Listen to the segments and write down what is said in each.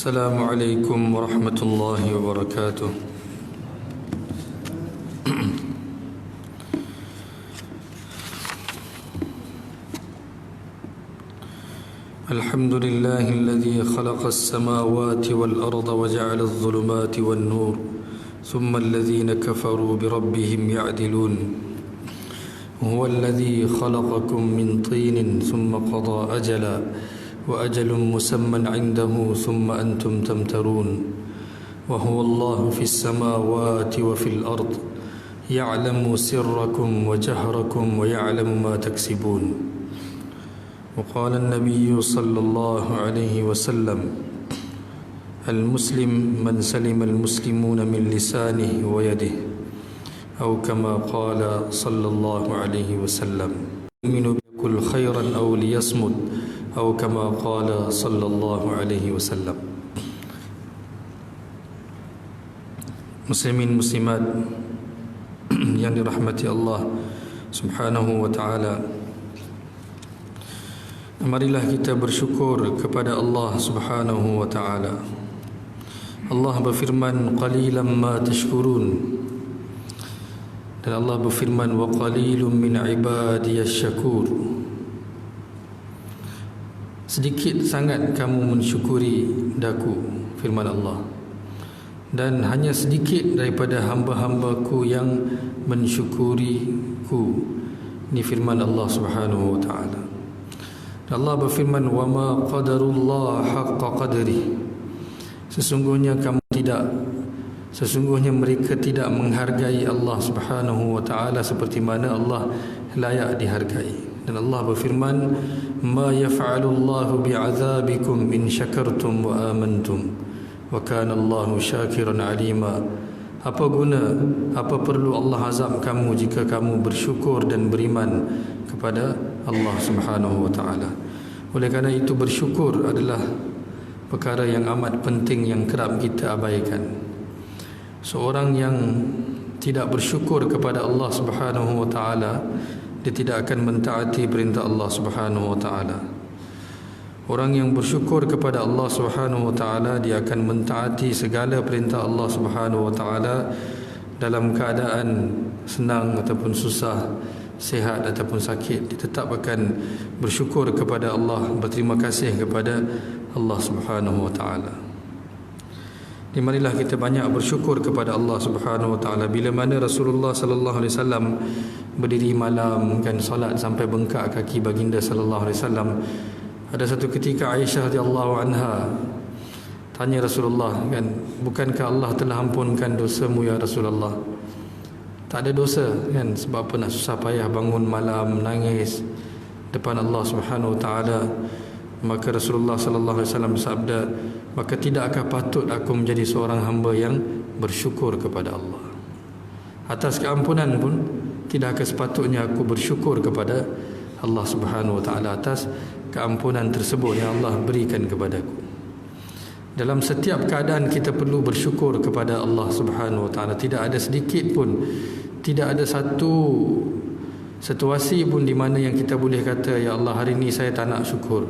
Assalamualaikum warahmatullahi wabarakatuh. Alhamdulillahilladzi khalaqas samawati wal arda wa ja'ala adh-dhulumati wan nur thumma alladhina kafaru bi rabbihim ya'dilun. Huwa alladzi khalaqakum min tinin thumma qada ajala وأجل مسمى عنده ثم أنتم تمترون وهو الله في السماوات وفي الأرض يعلم سركم وجهركم ويعلم ما تكسبون وقال النبي صلى الله عليه وسلم المسلم من سلم المسلمون من لسانه ويده أو كما قال صلى الله عليه وسلم يؤمن بكل خيرا أو ليصمت atau kama qala sallallahu alaihi wasallam. Muslimin muslimat yang dirahmati Allah Subhanahu wa taala, marilah kita bersyukur kepada Allah Subhanahu wa taala. Allah berfirman, qalilan ma tashkurun, dan Allah berfirman, wa qalilun min ibadiyasy syakur. Sedikit sangat kamu mensyukuri daku, firman Allah, dan hanya sedikit daripada hamba-hambaku yang mensyukuriku. Ini firman Allah Subhanahu wa taala. Allah berfirman, wa ma qadarullah haqqa qadri. Sesungguhnya mereka tidak menghargai Allah Subhanahu wa taala seperti mana Allah layak dihargai. Dan Allah berfirman, ma yaf'alullahu bi'adzabikum in syakartum wa amantum wa kana Allahu syakiran alima. Apa guna, apa perlu Allah azab kamu jika kamu bersyukur dan beriman kepada Allah Subhanahu wa taala. Oleh kerana itu, bersyukur adalah perkara yang amat penting yang kerap kita abaikan. Seorang yang tidak bersyukur kepada Allah Subhanahu wa taala, dia tidak akan mentaati perintah Allah Subhanahu wa taala. Orang yang bersyukur kepada Allah Subhanahu wa taala, dia akan mentaati segala perintah Allah Subhanahu wa taala dalam keadaan senang ataupun susah, sihat ataupun sakit. Dia tetap akan bersyukur kepada Allah, berterima kasih kepada Allah Subhanahu wa taala. Marilah kita banyak bersyukur kepada Allah Subhanahu wa taala. Bila mana Rasulullah sallallahu alaihi wasallam berdiri malam kan solat sampai bengkak kaki baginda sallallahu alaihi wasallam, ada satu ketika Aisyah radhiyallahu anha tanya Rasulullah, kan, bukankah Allah telah ampunkan dosamu ya Rasulullah? Tak ada dosa kan, sebab apa nak susah payah bangun malam menangis depan Allah Subhanahu wa taala? Maka Rasulullah sallallahu alaihi wasallam bersabda, maka tidakkah patut aku menjadi seorang hamba yang bersyukur kepada Allah? Atas keampunan pun tidakkah sepatutnya aku bersyukur kepada Allah Subhanahu wa taala atas keampunan tersebut yang Allah berikan kepadaku? Dalam setiap keadaan kita perlu bersyukur kepada Allah Subhanahu wa taala. Tidak ada sedikit pun, tidak ada satu situasi pun di mana yang kita boleh kata, ya Allah, hari ini saya tak nak syukur.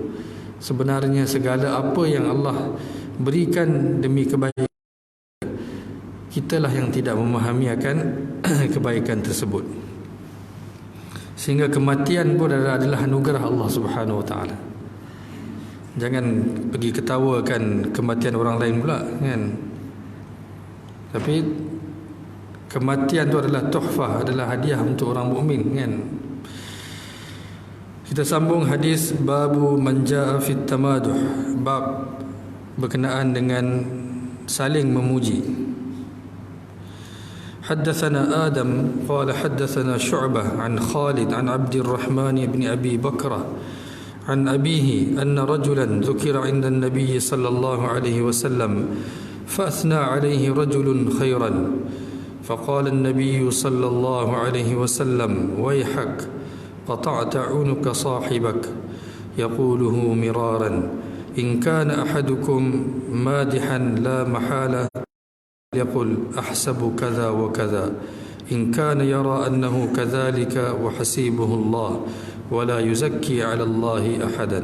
Sebenarnya segala apa yang Allah berikan demi kebaikan, kitalah yang tidak memahami akan kebaikan tersebut. Sehingga kematian pun adalah anugerah Allah Subhanahu wa taala. Jangan pergi ketawakan kematian orang lain pula, kan? Tapi kematian itu adalah tuhfah, adalah hadiah untuk orang mukmin, kan? Kita sambung hadis babu man jaa fit tamaduh, bab berkenaan dengan saling memuji. حدثنا آدم قال حدثنا شعبة عن خالد عن عبد الرحمن بن أبي بكرة عن أبيه أن رجلا ذكر عند النبي صلى الله عليه وسلم فأثنى عليه رجل خيرا فقال النبي صلى الله عليه وسلم ويحك قطعت عنق صاحبك يقوله مرارا إن كان أحدكم مادحا لا محالة يقول أحسب كذا وكذا إن كان يرى أنه كذلك وحسيبه الله ولا يزكي على الله أحدا.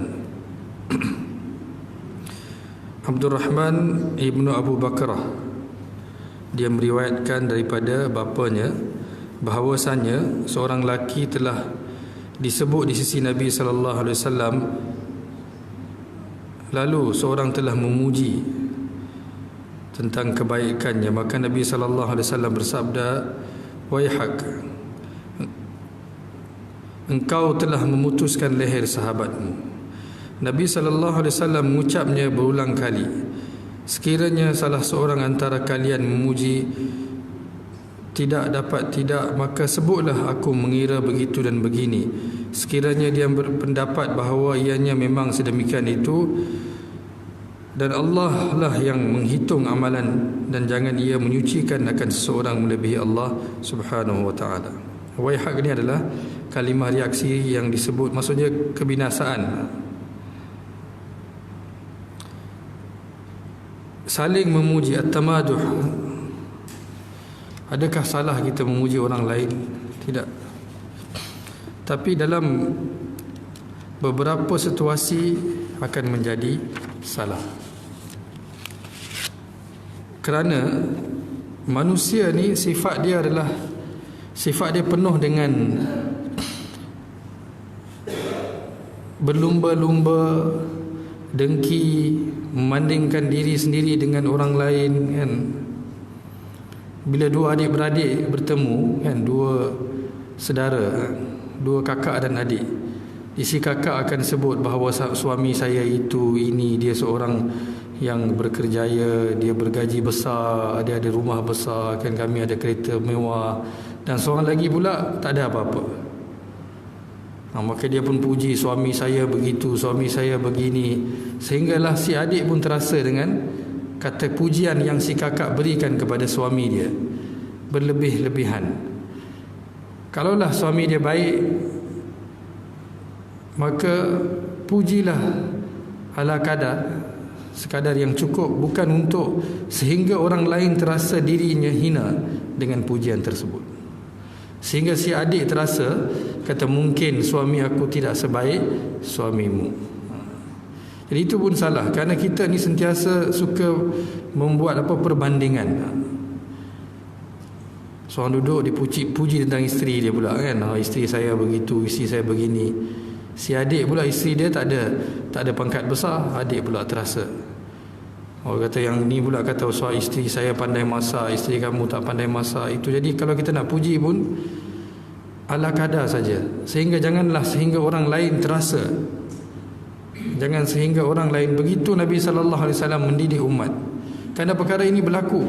Abdul Rahman ibnu Abu Bakrah, dia meriwayatkan daripada bapanya bahawasanya seorang lelaki telah disebut di sisi Nabi sallallahu alaihi wasallam, lalu seorang telah memuji tentang kebaikannya, maka Nabi sallallahu alaihi wasallam bersabda, waihak, engkau telah memutuskan leher sahabatmu. Nabi sallallahu alaihi wasallam mengucapnya berulang kali, sekiranya salah seorang antara kalian memuji tidak dapat tidak, maka sebutlah aku mengira begitu dan begini. Sekiranya dia berpendapat bahawa ianya memang sedemikian itu, dan Allah lah yang menghitung amalan, dan jangan ia menyucikan akan seseorang melebihi Allah subhanahu wa ta'ala. Waihak ini adalah kalimah reaksi yang disebut, maksudnya kebinasaan. Saling memuji, at-tamaduh. Adakah salah kita memuji orang lain? Tidak. Tapi dalam beberapa situasi akan menjadi salah. Kerana manusia ni sifat dia adalah sifat dia penuh dengan berlumba-lumba, dengki, membandingkan diri sendiri dengan orang lain, kan? Bila dua adik-beradik bertemu, kan, dua saudara, dua kakak dan adik, isi kakak akan sebut bahawa suami saya itu ini, dia seorang yang berkerjaya, dia bergaji besar, dia ada rumah besar, kan, kami ada kereta mewah, dan seorang lagi pula tak ada apa-apa. Maka dia pun puji, suami saya begitu, suami saya begini, sehinggalah si adik pun terasa dengan kata pujian yang si kakak berikan kepada suami dia berlebih-lebihan. Kalaulah suami dia baik, maka pujilah ala kadar, sekadar yang cukup, bukan untuk sehingga orang lain terasa dirinya hina dengan pujian tersebut, sehingga si adik terasa kata mungkin suami aku tidak sebaik suamimu. Jadi itu pun salah, kerana kita ni sentiasa suka membuat perbandingan. Seorang duduk dipuji tentang isteri dia pula, kan, isteri saya begitu, isteri saya begini. Si adik pula isteri dia tak ada pangkat besar, adik pula terasa. Orang kata yang ni pula kata soal isteri saya pandai masak, isteri kamu tak pandai masak. Itu jadi kalau kita nak puji pun ala kadar saja, janganlah sehingga orang lain terasa. Jangan sehingga orang lain. Begitu Nabi sallallahu alaihi wasallam mendidik umat. Kerana perkara ini berlaku,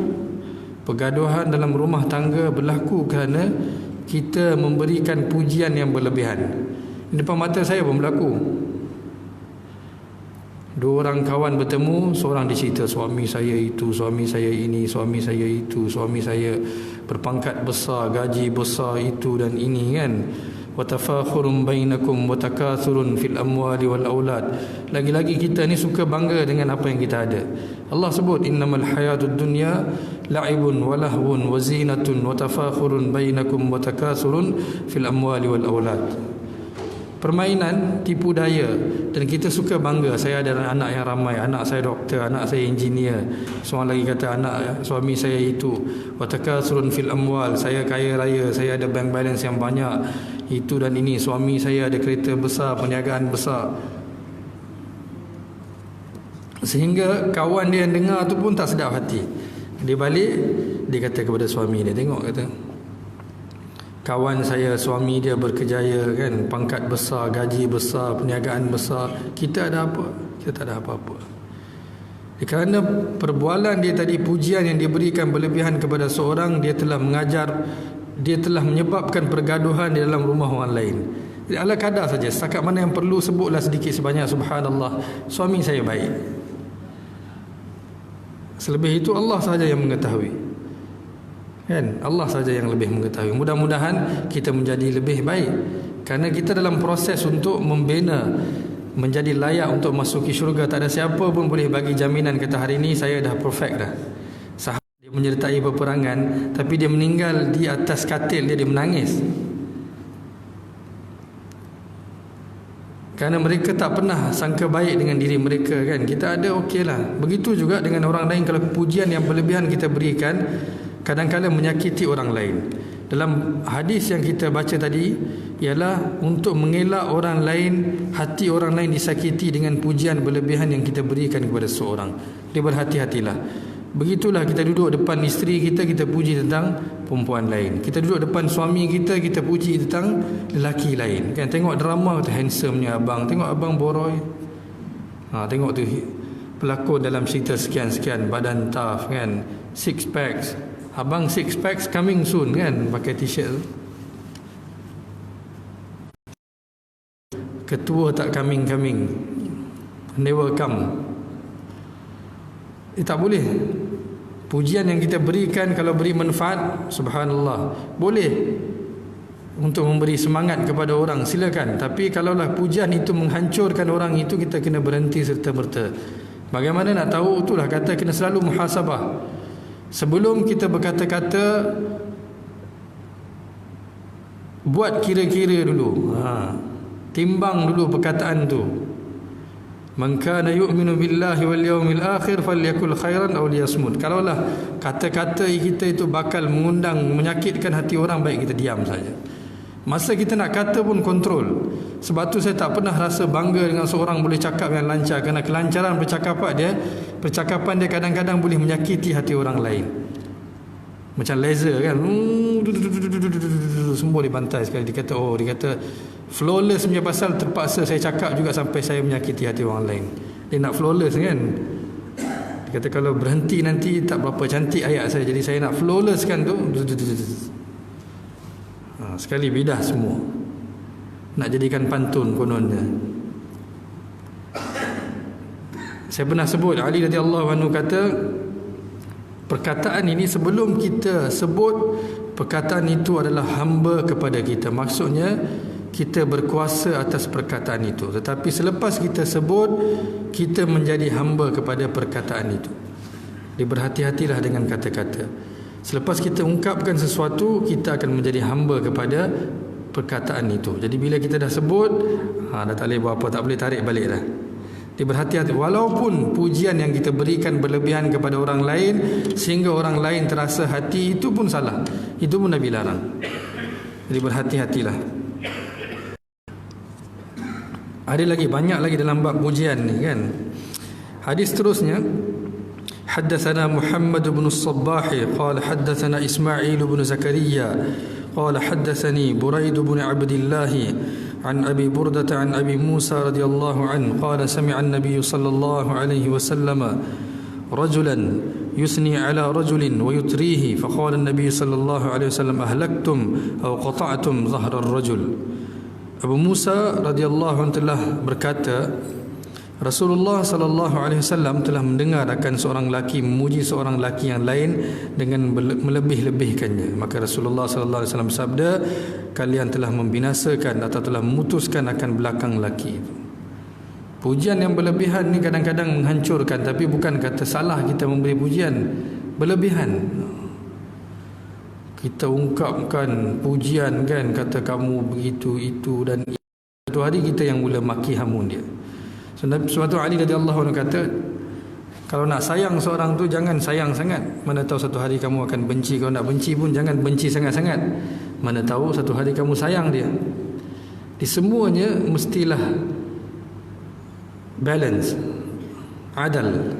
pergaduhan dalam rumah tangga berlaku kerana kita memberikan pujian yang berlebihan. Di depan mata saya pun berlaku. Dua orang kawan bertemu, seorang dicerita suami saya itu, suami saya ini, suami saya itu, suami saya berpangkat besar, gaji besar itu dan ini, kan. Wa tafakhurun bainakum wa takathurun fil amwali wal aulad. Lagi-lagi kita ni suka bangga dengan apa yang kita ada. Allah sebut innamal hayatud dunya la'ibun wa lahwun wa zinatun wa tafakhurun bainakum wa takathurun fil amwali wal aulad. Permainan, tipu daya, dan kita suka bangga. Saya ada anak yang ramai, anak saya doktor, anak saya engineer. Seorang lagi kata anak suami saya itu wa takathurun fil amwal, saya kaya raya, saya ada bank balance yang banyak, itu dan ini, suami saya ada kereta besar, perniagaan besar. Sehingga kawan dia yang dengar tu pun tak sedap hati. Dia balik, dia kata kepada suami dia, tengok kata, kawan saya suami dia berkejaya kan, pangkat besar, gaji besar, perniagaan besar, kita ada apa? Kita tak ada apa-apa. Kerana perbualan dia tadi, pujian yang diberikan berlebihan kepada seorang, dia telah mengajar, dia telah menyebabkan pergaduhan di dalam rumah orang lain. Jadi ala kadar saja, setakat mana yang perlu sebutlah sedikit sebanyak subhanallah, suami saya baik. Selebih itu Allah sahaja yang mengetahui, kan? Allah saja yang lebih mengetahui. Mudah-mudahan kita menjadi lebih baik, kerana kita dalam proses untuk membina menjadi layak untuk masuki syurga. Tak ada siapa pun boleh bagi jaminan kata hari ini saya dah perfect dah. Sahabat dia menyertai peperangan, tapi dia meninggal di atas katil dia menangis, kerana mereka tak pernah sangka baik dengan diri mereka, kan? Kita ada okeylah. Begitu juga dengan orang lain. Kalau pujian yang berlebihan kita berikan, kadang-kadang menyakiti orang lain. Dalam hadis yang kita baca tadi ialah untuk mengelak orang lain, hati orang lain disakiti dengan pujian berlebihan yang kita berikan kepada seorang. Dia berhati-hatilah. Begitulah kita duduk depan isteri kita, kita puji tentang perempuan lain. Kita duduk depan suami kita, kita puji tentang lelaki lain, kan? Tengok drama tu, handsomenya abang, tengok abang boroi. Tengok tu pelakon dalam cerita sekian-sekian, badan tough, kan, six packs. Abang six packs coming soon, kan, pakai t-shirt tu. Ketua tak coming, never come. Tak boleh. Pujian yang kita berikan kalau beri manfaat, subhanallah, boleh untuk memberi semangat kepada orang, silakan. Tapi kalaulah pujian itu menghancurkan orang, itu kita kena berhenti serta-merta. Bagaimana nak tahu? Itulah kata kena selalu muhasabah. Sebelum kita berkata-kata, buat kira-kira dulu, timbang dulu perkataan tu. Man kana yu'minu billahi wal yawmil akhir falyakul khairan aw liyasmut. Kalaulah kata-kata kita itu bakal mengundang, menyakitkan hati orang, baik kita diam saja. Masa kita nak kata pun kontrol. Sebab tu saya tak pernah rasa bangga dengan seorang boleh cakap yang lancar, kerana kelancaran percakapan dia kadang-kadang boleh menyakiti hati orang lain. Macam laser, kan, semua dibantai sekali. Dia kata flawless punya pasal, terpaksa saya cakap juga sampai saya menyakiti hati orang lain. Dia nak flawless, kan. Dia kata kalau berhenti nanti tak berapa cantik ayat saya, jadi saya nak flawless, kan tu. Sekali bidah semua. Nak jadikan pantun kononnya. Saya pernah sebut, Ali radhiyallahu anhu kata, perkataan ini sebelum kita sebut, perkataan itu adalah hamba kepada kita. Maksudnya kita berkuasa atas perkataan itu. Tetapi selepas kita sebut, kita menjadi hamba kepada perkataan itu. Berhati-hatilah dengan kata-kata. Selepas kita ungkapkan sesuatu, kita akan menjadi hamba kepada perkataan itu. Jadi bila kita dah sebut, dah tak boleh buat apa, tak boleh tarik balik dah. Berhati-hati. Walaupun pujian yang kita berikan berlebihan kepada orang lain sehingga orang lain terasa hati, itu pun salah. Itu pun Nabi larang. Jadi berhati-hatilah. Ada lagi, banyak lagi dalam bab pujian ni, kan. Hadis terusnya, حدثنا محمد بن الصباح قال حدثنا إسماعيل بن زكريا قال حدثني بريد بن عبد الله عن أبي بردة عن أبي موسى رضي الله عنه قال سمع النبي صلى الله عليه وسلم رجلا يثني على رجل ويتريه فقال النبي صلى الله عليه وسلم أهلكتم أو قطعتم ظهر الرجل. Abu Musa radhiyallahu anhu telah berkata, Rasulullah sallallahu alaihi wasallam telah mendengar akan seorang lelaki memuji seorang lelaki yang lain dengan melebih-lebihkannya. Maka Rasulullah sallallahu alaihi wasallam bersabda, kalian telah membinasakan atau telah memutuskan akan belakang lelaki itu. Pujian yang berlebihan ni kadang-kadang menghancurkan, tapi bukan kata salah kita memberi pujian berlebihan. Kita ungkapkan pujian, kan, kata kamu begitu, itu dan itu. Satu hari kita yang mula maki hamun dia. Sebab tu Ali radhiyallahu anhu kata, kalau nak sayang seorang tu jangan sayang sangat, mana tahu satu hari kamu akan benci. Kalau nak benci pun jangan benci sangat-sangat, mana tahu satu hari kamu sayang dia. Di semuanya mestilah balance, adal.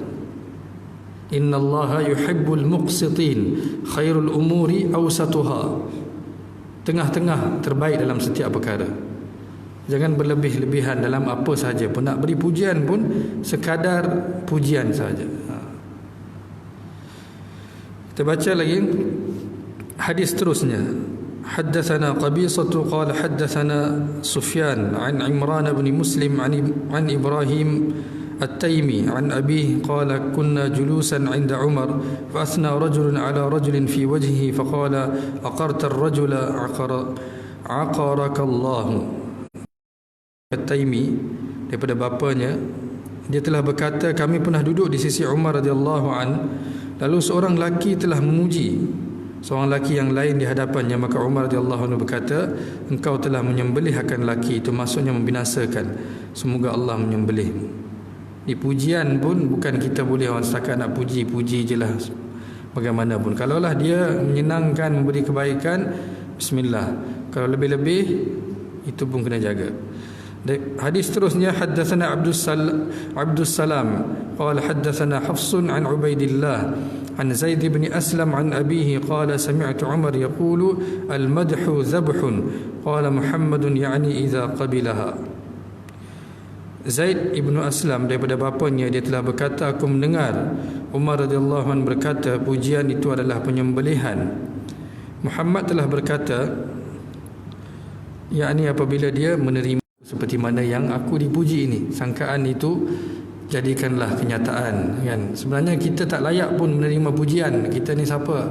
Innallaha yuhibbul muqsitin, khairul umuri awsatuha. Tengah-tengah terbaik dalam setiap perkara. Jangan berlebih-lebihan dalam apa sahaja pun. Nak beri pujian pun sekadar pujian saja. Kita baca lagi hadis terusnya. Haddatsana Qabisatu qala haddatsana Sufyan an Imran bin Muslim an Ibrahim التيمي عن أبيه قال كنا جلوسا عند عمر فأثنى رجل على رجل في وجهه فقال أقرت الرجل عقرك الله. التيمي daripada bapanya, dia telah berkata, kami pernah duduk di sisi Umar radhiyallahu an, lalu seorang lelaki telah memuji seorang lelaki yang lain di hadapannya, maka Umar radhiyallahu anhu berkata, engkau telah menyembelihkan lelaki itu, maksudnya membinasakan, semoga Allah menyembelihmu. Di pujian pun bukan kita boleh orang setakat nak puji je lah, bagaimanapun. Kalaulah dia menyenangkan, memberi kebaikan, bismillah. Kalau lebih-lebih, itu pun kena jaga. Hadis terusnya, haddatsana Abdus Salam qala haddatsana Hafsun an Ubaidillah an Zaid bin Aslam an abihi qala sami'tu Umar yaqulu al-madhu dhabhun qala Muhammadun ya'ni idza qabilaha. Zaid ibnu Aslam daripada bapanya, dia telah berkata, aku mendengar Umar radhiyallahu anhu berkata, pujian itu adalah penyembelihan. Muhammad telah berkata, yakni apabila dia menerima seperti mana yang aku dipuji ini, sangkaan itu jadikanlah kenyataan, kan? Sebenarnya kita tak layak pun menerima pujian. Kita ni siapa?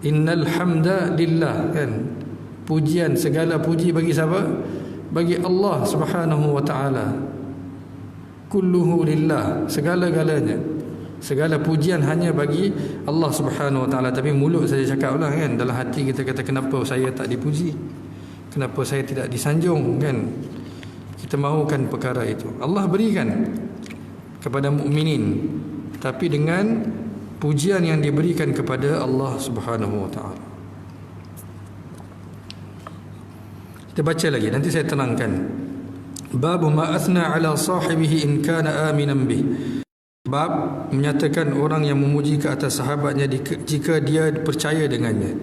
Innal hamda lillah, kan? Pujian, segala puji bagi siapa? Bagi Allah Subhanahu wa taala. Kulluhu lillah, segala-galanya. Segala pujian hanya bagi Allah Subhanahu wa taala. Tapi mulut saja cakaplah, kan? Dalam hati kita kata, kenapa saya tak dipuji? Kenapa saya tidak disanjung, kan? Kita mahukan perkara itu. Allah berikan kepada mukminin, tapi dengan pujian yang diberikan kepada Allah Subhanahu wa taala. Kita baca lagi, nanti saya terangkan. Bab ma athna ala sahibihi in kana aminan bih. Bab menyatakan orang yang memuji ke atas sahabatnya jika dia percaya dengannya.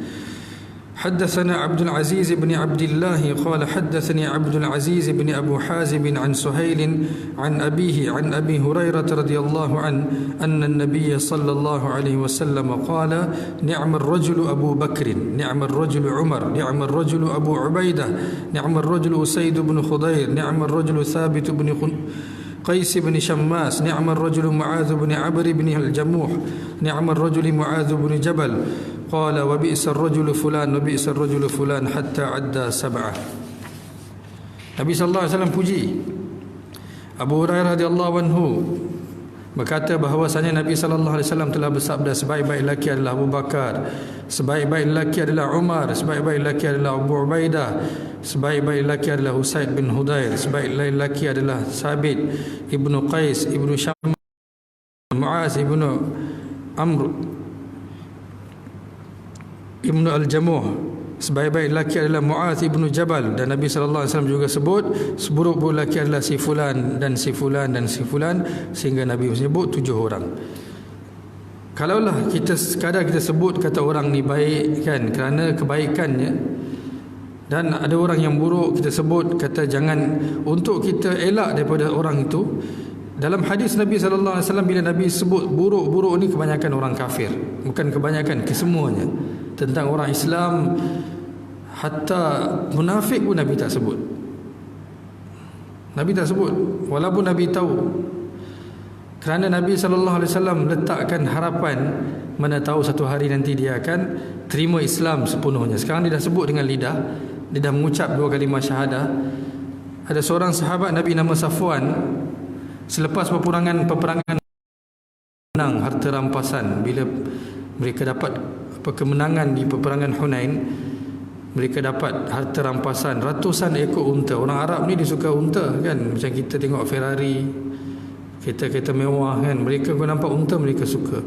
حدثنا عبد العزيز بن عبد الله قال حدثني عبد العزيز بن أبو حازم عن سهيل عن أبيه عن أبي هريرة رضي الله عنه أن النبي صلى الله عليه وسلم قال نعم الرجل أبو بكر نعم الرجل عمر نعم الرجل أبو عبيدة نعم الرجل أسيد بن خضير نعم الرجل ثابت بن قيس بن شماس نعم الرجل معاذ بن عمرو بن الجموح نعم الرجل معاذ بن جبل قال وبئس الرجل فلان وبئس الرجل فلان حتى عدى سبعة. Nabi sallallahu alaihi wasallam puji Abu Hurairah radhiyallahu anhu, berkata bahawasanya Nabi sallallahu alaihi wasallam telah bersabda, sebaik-baik lelaki adalah Abu Bakar, sebaik-baik lelaki adalah Umar, sebaik-baik lelaki adalah Abu Ubaidah, sebaik-baik lelaki adalah Usaid bin Hudair, sebaik-baik lelaki adalah Sabit ibnu Qais ibnu Syammas, Muaz ibnu Amr ibnu Al-Jamuh, sebaik-baik lelaki adalah Muaz ibnu Jabal. Dan Nabi SAW juga sebut seburuk-buruk lelaki adalah si fulan dan si fulan dan si fulan, sehingga Nabi menyebut 7 orang. Kalaulah kita sekadar kita sebut kata orang ni baik, kan, kerana kebaikannya, dan ada orang yang buruk, kita sebut kata jangan, untuk kita elak daripada orang itu. Dalam hadis Nabi SAW, bila Nabi sebut buruk-buruk ni, kebanyakan orang kafir, bukan kebanyakan, kesemuanya. Tentang orang Islam, hatta munafik pun Nabi tak sebut. Nabi tak sebut, walaupun Nabi tahu. Kerana Nabi SAW letakkan harapan, mana tahu satu hari nanti dia akan terima Islam sepenuhnya. Sekarang dia dah sebut dengan lidah, dia dah mengucap 2 kalimah syahadah. Ada seorang sahabat Nabi nama Safwan, selepas peperangan menang harta rampasan, bila mereka dapat kemenangan di peperangan Hunain, mereka dapat harta rampasan ratusan ekor unta. Orang Arab ni dia suka unta, kan, macam kita tengok Ferrari, kereta-kereta mewah, kan, mereka kau nampak unta mereka suka.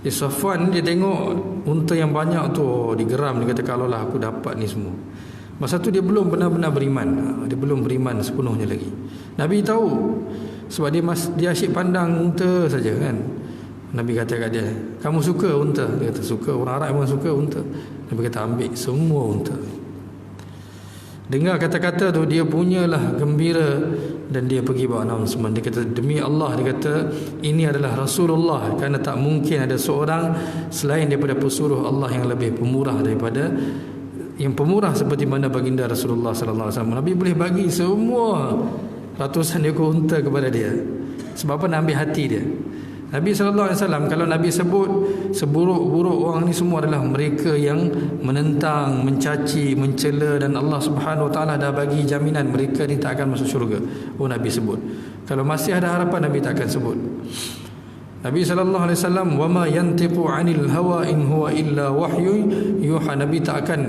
Safwan dia tengok unta yang banyak tu, digeram, dia kata kalaulah aku dapat ni semua. Masa tu dia belum benar-benar beriman, dia belum beriman sepenuhnya lagi. Nabi tahu Sebab dia asyik pandang unta saja kan. Nabi kata kat dia, kamu suka unta? Dia kata suka. Orang Arab memang suka unta. Nabi kata ambil semua unta. Dengar kata-kata tu, dia punyalah gembira dan dia pergi buat announcement. Dia kata demi Allah, dia kata ini adalah Rasulullah, kerana tak mungkin ada seorang selain daripada pesuruh Allah yang lebih pemurah daripada yang pemurah seperti mana baginda Rasulullah sallallahu alaihi wasallam. Nabi boleh bagi semua ratusan ekor unta kepada dia. Sebab apa? Nak ambil hati dia. Nabi sallallahu alaihi wasallam, kalau Nabi sebut seburuk-buruk orang ni semua adalah mereka yang menentang, mencaci, mencela, dan Allah Subhanahu wa taala dah bagi jaminan mereka ni tak akan masuk syurga. Oh, Nabi sebut. Kalau masih ada harapan, Nabi tak akan sebut. Nabi sallallahu alaihi wasallam, wa ma yantiqu 'anil hawa in huwa illa wahyu yuha. Nabi tak akan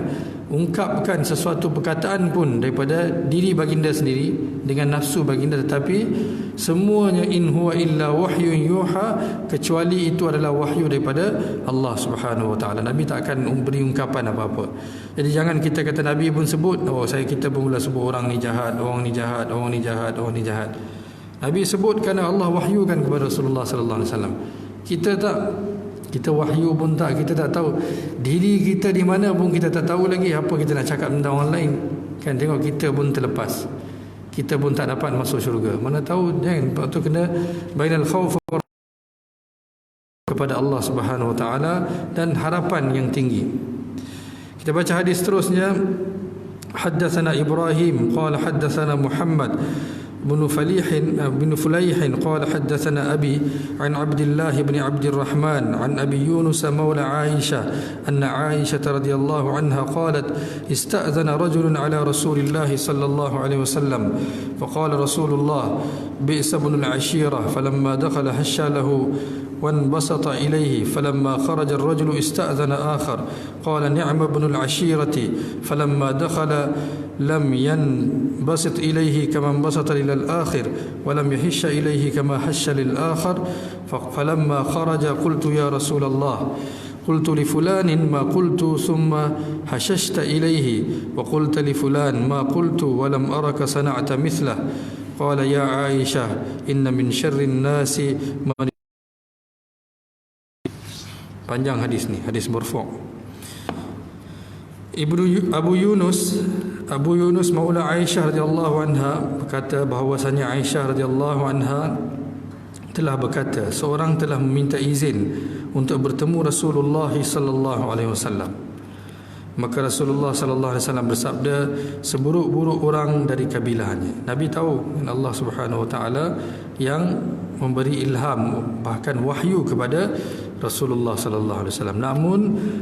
ungkapkan sesuatu perkataan pun daripada diri baginda sendiri dengan nafsu baginda, tetapi semuanya in huwa illa wahyu yuha, kecuali itu adalah wahyu daripada Allah Subhanahu wa taala. Nabi tak akan beri ungkapan apa-apa. Jadi jangan kita kata Nabi pun sebut, oh kita pun mula sebut orang ni jahat, orang ni jahat, orang ni jahat, orang ni jahat. Nabi sebut kerana Allah wahyukan kepada Rasulullah sallallahu alaihi wasallam. Kita wahyu pun tak, kita tak tahu diri kita di mana pun kita tak tahu lagi, apa kita nak cakap tentang orang lain kan. Tengok kita pun terlepas, kita pun tak dapat masuk syurga, mana tahu. Jangan, sebab tu kena bainal khauf kepada Allah Subhanahu wa taala dan harapan yang tinggi. Kita baca hadis terusnya. Haddatsana Ibrahim qala haddatsana Muhammad بن فليح قال حدثنا أبي عن عبد الله بن عبد الرحمن عن أبي يونس مولى عائشة أن عائشة رضي الله عنها قالت استأذن رجل على رسول الله صلى الله عليه وسلم فقال رسول الله بئس ابن العشيرة فلما دخل هش له وانبسط إليه فلما خرج الرجل استأذن آخر قال نعم ابن العشيرة فلما دخل لم ينبسط إليه كما انبسط إلى الآخر ولم يهش إليه كما هش للآخر فلما خرج قلت يا رسول الله قلت لفلان ما قلت ثم هششت إليه وقلت لفلان ما قلت ولم أرك صنعت مثله قال يا عائشة إن من شر الناس من. Panjang hadis ni, hadis marfu'. Abu Yunus maula Aisyah radhiyallahu anha berkata bahawasanya Aisyah radhiyallahu anha telah berkata, seorang telah meminta izin untuk bertemu Rasulullah sallallahu alaihi wasallam. Maka Rasulullah sallallahu alaihi wasallam bersabda, seburuk-buruk orang dari kabilahnya. Nabi tahu Allah Subhanahu wa taala yang memberi ilham, bahkan wahyu kepada Rasulullah sallallahu alaihi wasallam. Namun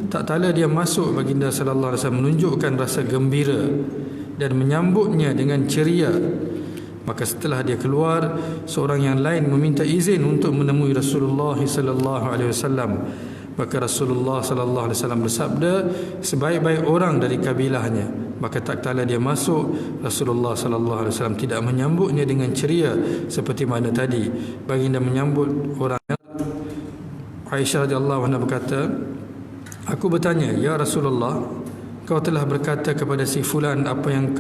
tak kala dia masuk, baginda sallallahu alaihi wasallam menunjukkan rasa gembira dan menyambutnya dengan ceria. Maka setelah dia keluar, seorang yang lain meminta izin untuk menemui Rasulullah sallallahu alaihi wasallam. Maka Rasulullah sallallahu alaihi wasallam bersabda, sebaik-baik orang dari kabilahnya. Maka tak kala dia masuk, Rasulullah sallallahu alaihi wasallam tidak menyambutnya dengan ceria seperti mana tadi baginda menyambut orang. Aisyah radhiyallahu anha berkata, aku bertanya, ya Rasulullah, kau telah berkata kepada si fulan apa yang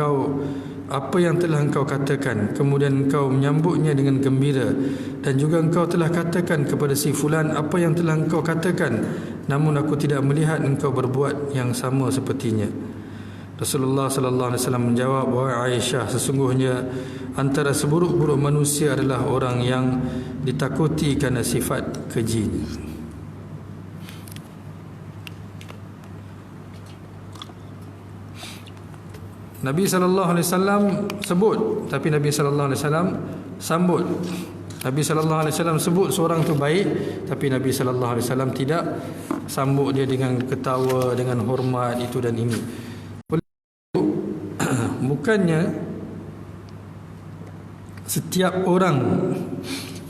telah engkau katakan, kemudian engkau menyambutnya dengan gembira, dan juga engkau telah katakan kepada si fulan apa yang telah engkau katakan, namun aku tidak melihat engkau berbuat yang sama sepertinya. Rasulullah sallallahu alaihi wasallam menjawab, wahai Aisyah, sesungguhnya antara seburuk-buruk manusia adalah orang yang ditakuti kerana sifat kejinya. Nabi sallallahu alaihi wasallam sebut, tapi Nabi sallallahu alaihi wasallam sambut. Nabi sallallahu alaihi wasallam sebut seorang tu baik, tapi Nabi sallallahu alaihi wasallam tidak sambut dia dengan ketawa, dengan hormat itu dan ini. Bukannya setiap orang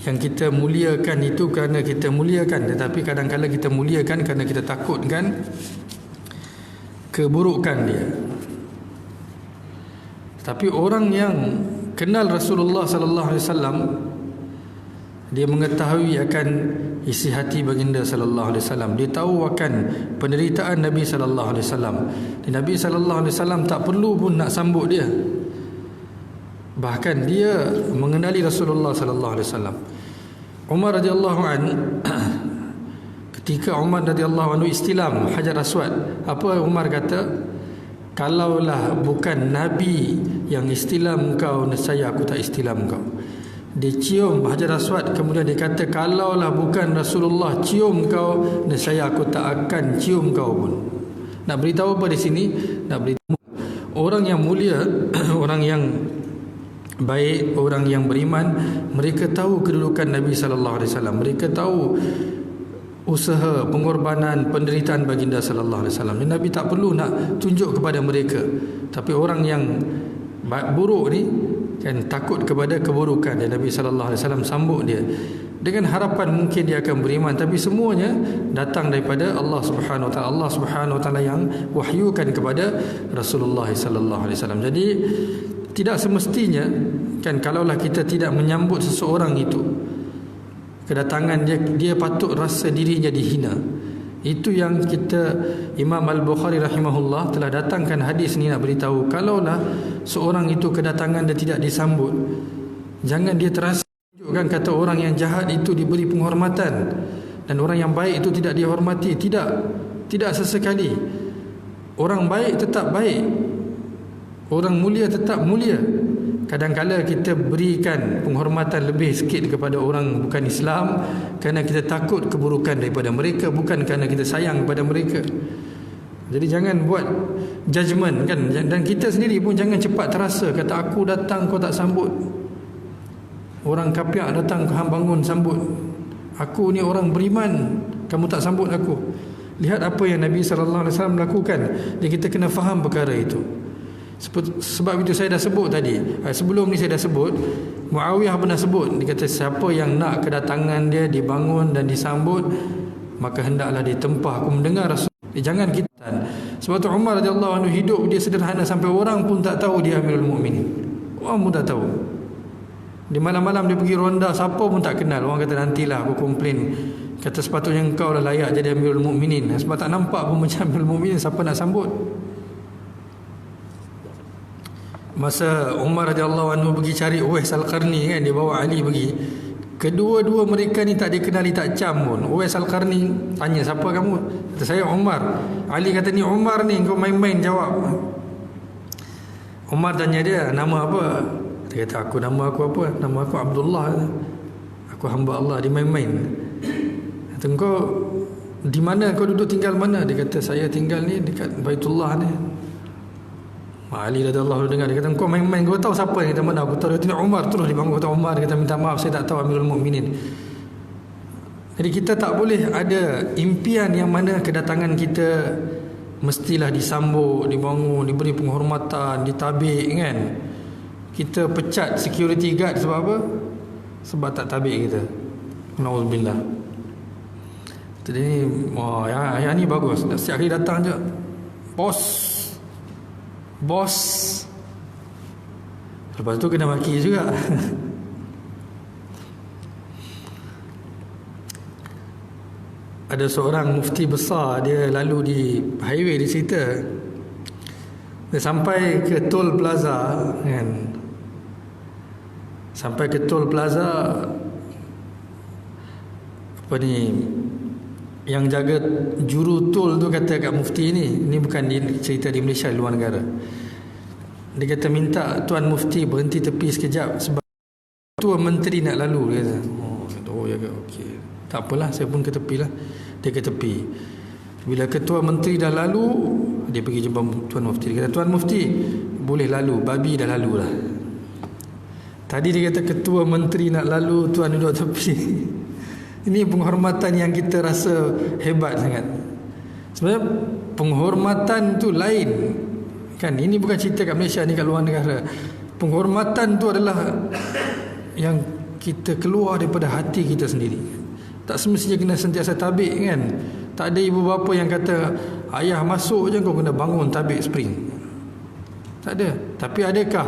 yang kita muliakan itu kerana kita muliakan, tetapi kadang-kadang kita muliakan kerana kita takutkan keburukan dia. Tapi orang yang kenal Rasulullah sallallahu alaihi wasallam, dia mengetahui akan isi hati baginda sallallahu alaihi wasallam. Dia tahu akan penderitaan Nabi sallallahu alaihi wasallam. Dan Nabi sallallahu alaihi wasallam tak perlu pun nak sambut dia. Bahkan dia mengenali Rasulullah sallallahu alaihi wasallam. Umar radhiyallahu an ketika Umar radhiyallahu anhu istilam Hajar Aswad, apa Umar kata? Kalaulah bukan Nabi yang istilam kau, nescaya aku tak istilam kau. Dia cium Hajar Aswad, kemudian dia kata, kalaulah bukan Rasulullah cium kau, nescaya aku tak akan cium kau pun. Nak beritahu apa di sini? Nak beritahu orang yang mulia, orang yang baik, orang yang beriman, mereka tahu kedudukan Nabi sallallahu alaihi wasallam. Mereka tahu usaha, pengorbanan, penderitaan baginda sallallahu alaihi wasallam. Dan Nabi tak perlu nak tunjuk kepada mereka. Tapi orang yang buruk ni kan takut kepada keburukan, dan Nabi sallallahu alaihi wasallam sambut dia dengan harapan mungkin dia akan beriman, tapi semuanya datang daripada Allah Subhanahu wa taala. Allah Subhanahu wa taala yang wahyukan kepada Rasulullah sallallahu alaihi wasallam. Jadi tidak semestinya kan, kalaulah kita tidak menyambut seseorang itu, kedatangan dia patut rasa dirinya dihina. Itu yang kita, Imam Al-Bukhari rahimahullah telah datangkan hadis ni nak beritahu, kalaulah seorang itu kedatangan dia tidak disambut, jangan dia terasa tunjukkan kata orang yang jahat itu diberi penghormatan dan orang yang baik itu tidak dihormati. Tidak sesekali. Orang baik tetap baik, orang mulia tetap mulia. Kadang-kala kita berikan penghormatan lebih sikit kepada orang bukan Islam kerana kita takut keburukan daripada mereka, bukan kerana kita sayang kepada mereka. Jadi jangan buat judgement kan, dan kita sendiri pun jangan cepat terasa kata aku datang kau tak sambut. Orang kapiak datang kau bangun sambut. Aku ni orang beriman, kamu tak sambut aku. Lihat apa yang Nabi sallallahu alaihi wasallam lakukan, dan kita kena faham perkara itu. Sebab itu saya dah sebut tadi, sebelum ni saya dah sebut, Muawiyah pernah sebut, dia kata siapa yang nak kedatangan dia dibangun dan disambut, maka hendaklah ditempah. Aku mendengar Rasul, jangan kita. Sebab tu Umar radhiyallahu anhu hidup dia sederhana sampai orang pun tak tahu dia Amirul Mukminin. Orang pun tak tahu. Di malam-malam dia pergi ronda, siapa pun tak kenal. Orang kata nantilah aku komplain, kata sepatutnya engkau lah layak jadi Amirul Mukminin. Sebab tak nampak pun macam Amirul Mukminin, siapa nak sambut. Masa Umar radhiyallahu anhu pergi cari Uwais Al-Qarni kan, dia bawa Ali pergi. Kedua-dua mereka ni tak dikenali tak cam pun. Uwais Al-Qarni tanya, siapa kamu? Kata saya Umar. Ali kata ni Umar ni, kau main-main jawab. Umar tanya dia, nama apa? Dia kata nama aku apa? Nama aku Abdullah. Aku hamba Allah. Dia main-main. Kata kau di mana, kau duduk tinggal mana? Dia kata saya tinggal ni dekat Baitullah ni. Ali radhiyallahu anhu dengar, dia kata kau main-main, kau tahu siapa? Dia kata mana aku tahu. Dia tengok Umar, terus dibangun. Kata Umar, dia kata minta maaf saya tak tahu Amirul Mukminin. Jadi kita tak boleh ada impian yang mana kedatangan kita mestilah disambut, dibangun, diberi penghormatan, ditabik kan. Kita pecat security guard sebab apa? Sebab tak tabik kita. Nauzubillah. Jadi yang ni bagus. Setiap hari datang je, Bos. Lepas tu kena maki juga. Ada seorang mufti besar, dia lalu di highway di cerita. Dia sampai ke Toll Plaza kan. Sampai ke Toll Plaza, apa ni, yang jaga juru tol tu kata kat mufti ni bukan cerita di Malaysia, di luar negara. Dia kata minta Tuan Mufti berhenti tepi sekejap sebab Ketua Menteri nak lalu. Dia kata ya ke, okey, tak apalah, saya pun ke tepi lah. Dia ke tepi. Bila Ketua Menteri dah lalu, dia pergi jumpa Tuan Mufti. Dia kata Tuan Mufti boleh lalu, babi dah lalu lah. Tadi dia kata Ketua Menteri nak lalu, Tuan duduk tepi. Ini penghormatan yang kita rasa hebat sangat. Sebenarnya penghormatan tu lain kan. Ini bukan cerita kat Malaysia, ni kat luar negara. Penghormatan tu adalah yang kita keluar daripada hati kita sendiri. Tak semestinya kena sentiasa tabik kan. Tak ada ibu bapa yang kata ayah masuk je kau kena bangun tabik spring. Tak ada. Tapi adakah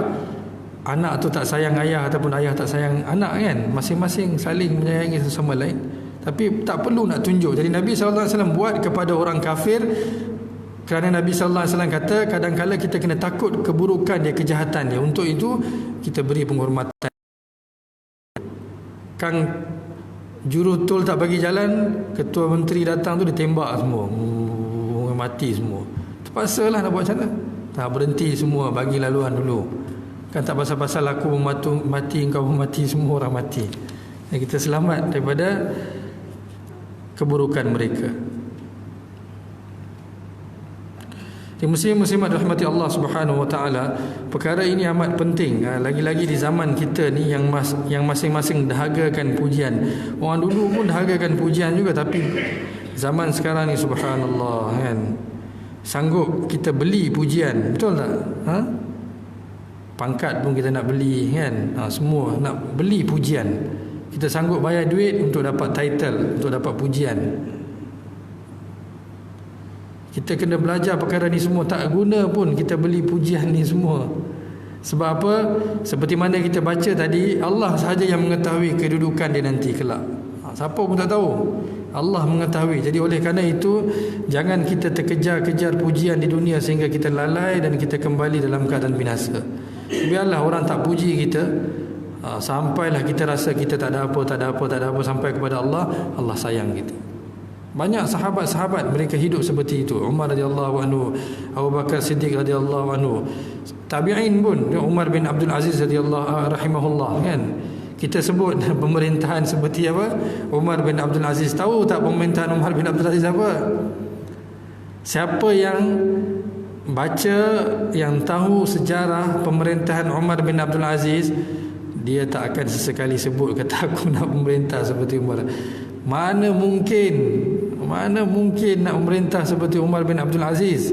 anak tu tak sayang ayah ataupun ayah tak sayang anak kan? Masing-masing saling menyayangi satu sama lain. Tapi tak perlu nak tunjuk. Jadi Nabi SAW buat kepada orang kafir Kerana Nabi sallallahu alaihi wasallam kata, kadang-kala kita kena takut keburukan dia, kejahatan dia. Untuk itu kita beri penghormatan. Kang jurutol tak bagi jalan, ketua menteri datang tu dia tembak semua, mati semua. Terpaksalah nak buat macam mana. Tak berhenti semua, bagi laluan dulu. Kan tak pasal-pasal aku mati, engkau mati, semua orang mati. Dan kita selamat daripada keburukan mereka. Muslim-muslimat rahmati Allah Subhanahu wa taala, perkara ini amat penting. Lagi-lagi di zaman kita ni yang masing-masing dahagakan pujian. Orang dulu pun dahagakan pujian juga, tapi zaman sekarang ni subhanallah kan, sanggup kita beli pujian, betul tak? Pangkat pun kita nak beli kan, semua nak beli pujian. Kita sanggup bayar duit untuk dapat title, untuk dapat pujian. Kita kena belajar perkara ni semua. Tak guna pun kita beli pujian ni semua. Sebab apa? Seperti mana kita baca tadi, Allah sahaja yang mengetahui kedudukan dia nanti kelak. Siapa pun tak tahu. Allah mengetahui. Jadi oleh kerana itu, jangan kita terkejar-kejar pujian di dunia sehingga kita lalai dan kita kembali dalam keadaan binasa. Biarlah orang tak puji kita, sampailah kita rasa kita tak ada apa, sampai kepada Allah, Allah sayang kita. Banyak sahabat-sahabat mereka hidup seperti itu. Umar radhiyallahu anhu, Abu Bakar Siddiq radhiyallahu anhu, tabi'in pun, Umar bin Abdul Aziz radhiyallahu rahimahullah kan. Kita sebut pemerintahan seperti apa? Umar bin Abdul Aziz. Tahu tak pemerintahan Umar bin Abdul Aziz apa? Siapa yang baca, yang tahu sejarah pemerintahan Umar bin Abdul Aziz, dia tak akan sesekali sebut kata aku nak memerintah seperti Umar. Mana mungkin nak memerintah seperti Umar bin Abdul Aziz.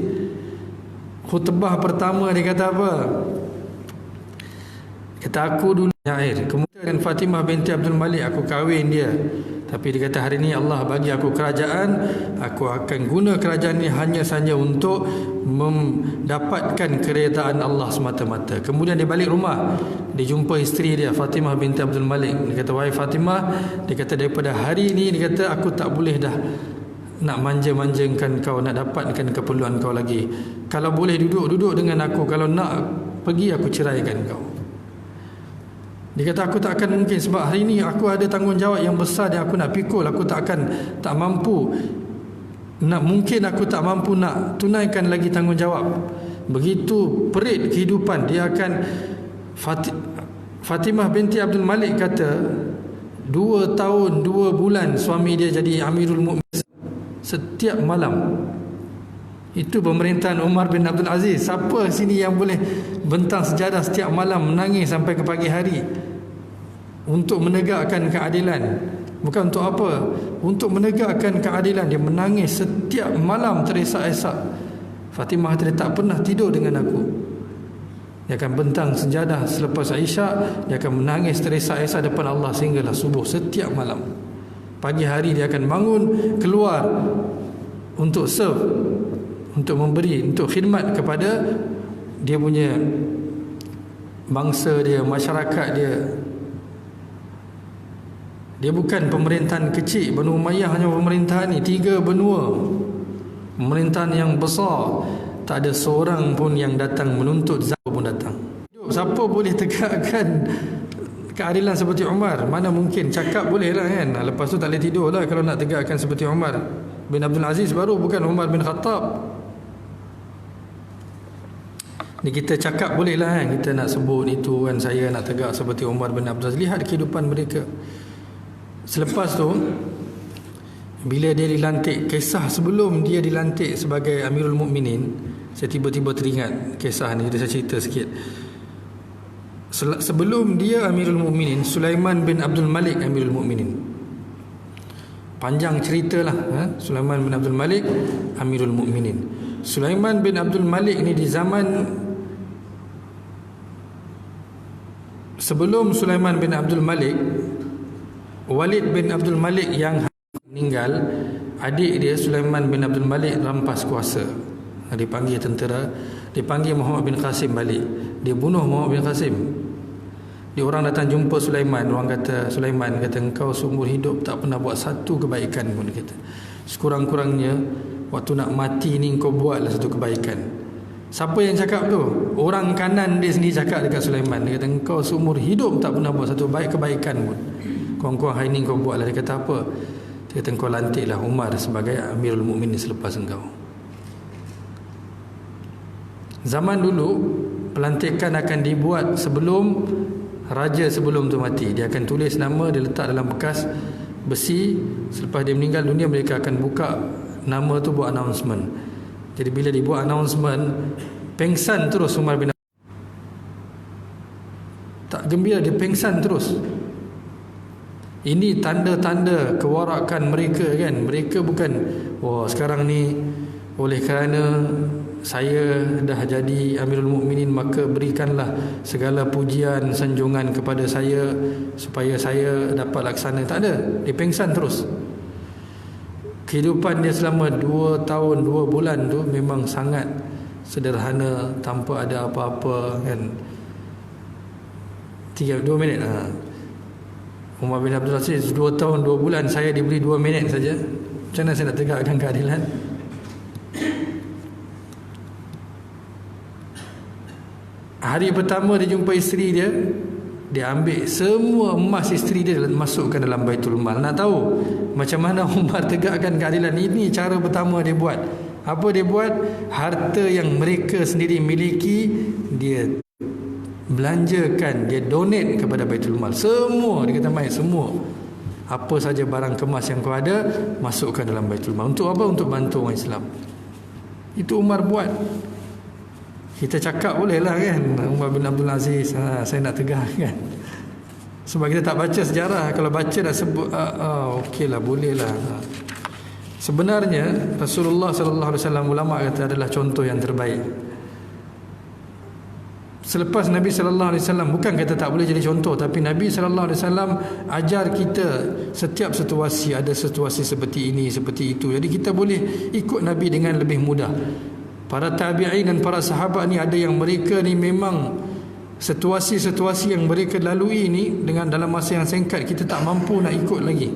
Khutbah pertama dia kata apa? Kata aku dulu air, kemudian Fatimah binti Abdul Malik, aku kahwin dia. Tapi dia kata hari ni Allah bagi aku kerajaan, aku akan guna kerajaan ni hanya saja untuk mendapatkan keredaan Allah semata-mata. Kemudian dia balik rumah, dia jumpa isteri dia Fatimah binti Abdul Malik. Dia kata, wahai Fatimah, dia kata daripada hari ni, dia kata aku tak boleh dah nak manja-manjakan kau, nak dapatkan keperluan kau lagi. Kalau boleh duduk dengan aku, kalau nak pergi aku ceraikan kau. Dia kata aku tak akan mungkin, sebab hari ini aku ada tanggungjawab yang besar yang aku nak pikul. Aku tak mampu aku tak mampu nak tunaikan lagi tanggungjawab. Begitu perit kehidupan dia akan. Fatimah binti Abdul Malik kata 2 tahun 2 bulan suami dia jadi Amirul Mukminin setiap malam. Itu pemerintahan Umar bin Abdul Aziz. Siapa sini yang boleh bentang sejadah setiap malam menangis sampai ke pagi hari untuk menegakkan keadilan? Bukan untuk apa? Untuk menegakkan keadilan. Dia menangis setiap malam teresak-esak. Fatimah dia tak pernah tidur dengan aku. Dia akan bentang sejadah selepas Isyak, dia akan menangis teresak-esak depan Allah sehinggalah subuh setiap malam. Pagi hari dia akan bangun, keluar untuk serve, untuk memberi, untuk khidmat kepada dia punya bangsa dia, masyarakat dia. Dia bukan pemerintahan kecil. Banu Umayyah hanya pemerintahan ni 3 benua, pemerintahan yang besar. Tak ada seorang pun yang datang menuntut zakat pun datang. Siapa boleh tegakkan keadilan seperti Umar? Mana mungkin. Cakap boleh lah kan, lepas tu tak boleh tidur lah kalau nak tegakkan seperti Umar bin Abdul Aziz baru, bukan Umar bin Khattab. Ni kita cakap boleh lah kan, kita nak sebut itu kan, saya nak tegak seperti Umar bin Abdul Aziz. Lihat kehidupan mereka. Selepas tu, bila dia dilantik, kisah sebelum dia dilantik sebagai Amirul Mukminin, saya tiba-tiba teringat kisah ni, jadi saya cerita sikit. Sebelum dia Amirul Mukminin, Sulaiman bin Abdul Malik Amirul Mukminin. Panjang ceritalah, Sulaiman bin Abdul Malik Amirul Mukminin. Sulaiman bin Abdul Malik ni di zaman sebelum Sulaiman bin Abdul Malik, Walid bin Abdul Malik yang meninggal, adik dia Sulaiman bin Abdul Malik rampas kuasa. Dipanggil tentera, dipanggil Muhammad bin Qasim balik. Dia bunuh Muhammad bin Qasim. Dia orang datang jumpa Sulaiman, orang kata, Sulaiman kata, engkau seumur hidup tak pernah buat satu kebaikan pun, dia kata. Sekurang-kurangnya waktu nak mati ni kau buatlah satu kebaikan. Siapa yang cakap tu? Orang kanan dia sendiri cakap dekat Sulaiman. Dia kata engkau seumur hidup tak pernah buat satu kebaikan pun. Kurang-kurang hari ni kau buatlah. Dia kata apa? Dia kata engkau lantiklah Umar sebagai Amirul Mukminin selepas engkau. Zaman dulu pelantikan akan dibuat sebelum raja sebelum tu mati. Dia akan tulis nama, dia letak dalam bekas besi. Selepas dia meninggal dunia, mereka akan buka nama tu, buat announcement. Jadi bila dibuat announcement, pengsan terus Umar bin Abdul Aziz. Tak gembira, dia pengsan terus. Ini tanda-tanda kewarakan mereka kan. Mereka bukan, wah sekarang ni oleh kerana saya dah jadi Amirul Mukminin maka berikanlah segala pujian sanjungan kepada saya supaya saya dapat laksana. Tak ada, dia pengsan terus. Kehidupan dia selama 2 tahun 2 bulan tu memang sangat sederhana, tanpa ada apa-apa kan. 2 minit Umar bin Abdul Aziz 2 tahun 2 bulan, saya diberi 2 minit saja. Macam mana saya nak tegakkan keadilan? Hari pertama dia jumpa isteri dia, dia ambil semua emas isteri dia masukkan dalam Baitul Mal. Nak tahu macam mana Umar tegakkan keadilan? Ini cara pertama dia buat. Apa dia buat? Harta yang mereka sendiri miliki dia belanjakan, dia donate kepada Baitul Mal. Semua, dia kata mai semua. Apa saja barang kemas yang kau ada, masukkan dalam Baitul Mal. Untuk apa? Untuk bantu orang Islam. Itu Umar buat. Kita cakap boleh lah kan, Umar bin Abdul Aziz, saya nak tegakkan. Sebab kita tak baca sejarah. Kalau baca dah sebut, okey lah, boleh lah. Sebenarnya Rasulullah SAW, ulama kata adalah contoh yang terbaik. Selepas Nabi SAW, bukan kata tak boleh jadi contoh, tapi Nabi SAW ajar kita setiap situasi, ada situasi seperti ini, seperti itu. Jadi kita boleh ikut Nabi dengan lebih mudah. Para tabi'in dan para sahabat ni, ada yang mereka ni memang situasi-situasi yang mereka lalui ni dengan dalam masa yang singkat kita tak mampu nak ikut lagi.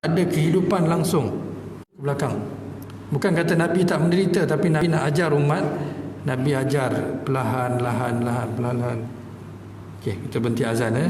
Ada kehidupan langsung belakang. Bukan kata Nabi tak menderita, tapi Nabi nak ajar umat, Nabi ajar perlahan-lahan. Okey, kita berhenti azan